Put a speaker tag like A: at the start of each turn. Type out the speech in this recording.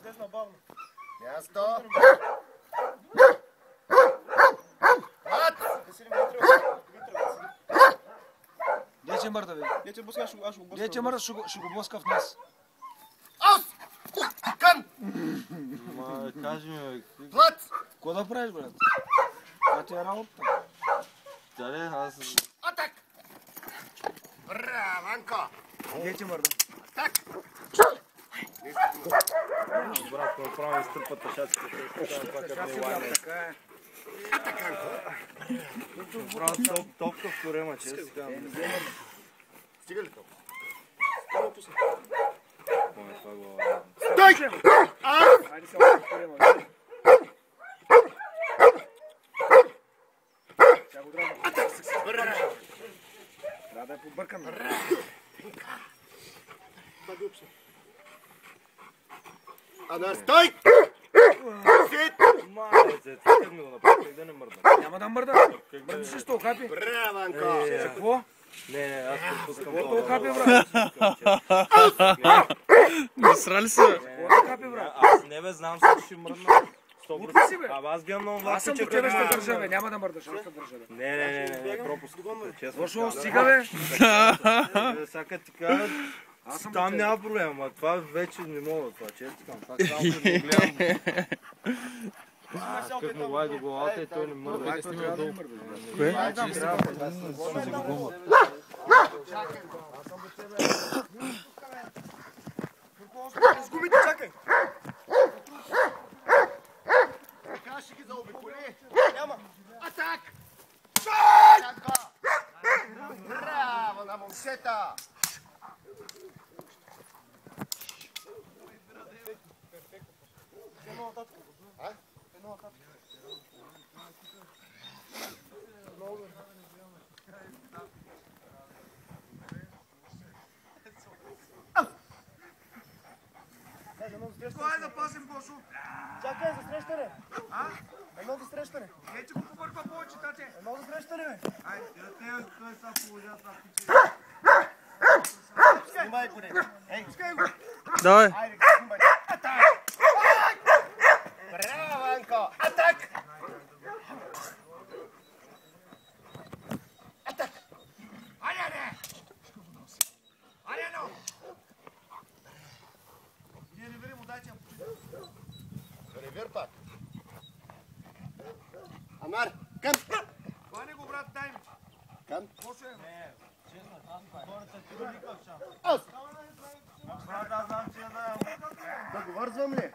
A: Тесно, бавно.
B: Място.
C: Дече мърда, бе.
A: Дече буска, аз ще го буска.
C: Дече мърда, ще го блъска в нас.
B: Ос! Кан!
D: Ма, кажи ми, бе.
B: Плът!
C: Ко да правиш, брат? Това ти е работа.
D: Дали, аз...
B: Атак! Браванко!
C: Дече мърда.
B: Атак!
D: Брат, направо изтръпата шацката.
C: Така е.
D: Брат, топка в корема, че си казвам.
B: Стига ли толкова?
D: Поне това глава.
B: Стой!
C: Айде се опорема, бе. Сега го трябва. Трябва да е побъркан.
B: Ана, стой! Сит!
D: Малеце, как ми го направи, как да не мърда?
C: Няма да мърда. Мърдиш ли сто капи?
B: Браванко!
C: Какво?
D: Не, аз пропускам
C: Какво
D: това.
C: то капи, брат?
E: Насрали се, бе.
C: Какво капи, брат?
D: Аз не бе, знам се, че ще мръдна.
C: Лутни си, бе.
D: Абе, аз бям много
C: Аз съм до тебе ще държа, бе. Няма да мърдаш, аз ще държа, бе.
D: Не, пропуск. Честно.
C: Защо стига, бе?
D: Сега ти кажа,
C: Аз съм
D: там
C: до тебе.
D: няма проблем, а това вече не мога, това често там. Това само като го гледам. Как му лай до главата и той не мърда.
C: Май той трябва да не мърдаш, брат.
E: Кое?
A: С гумите, чакай.
B: Така ще ги заобиколи.
A: Няма.
B: Атак! Чака! Браво на момчета!
A: Едно нататък.
B: А?
A: Едно нататък.
C: Кой да пазим, Бошо?
A: Чакай, за срещане. Едно за срещане.
C: Не, че го побърква повече, тате.
A: Едно за срещане, бе.
C: Айде, той са положа, са
A: Снимай го, не. Ей, пускай го.
E: Давай.
A: Айде, снимай.
B: Атак! Браванко! Атак! Атак!
A: Ревир му дайте.
B: Ревир пак. Амар, към!
C: Хвани го, брат, дай ми.
B: Към!
C: Бошо е.
B: Ос!
D: Брат, аз знам, че
B: Да го вързвам ли?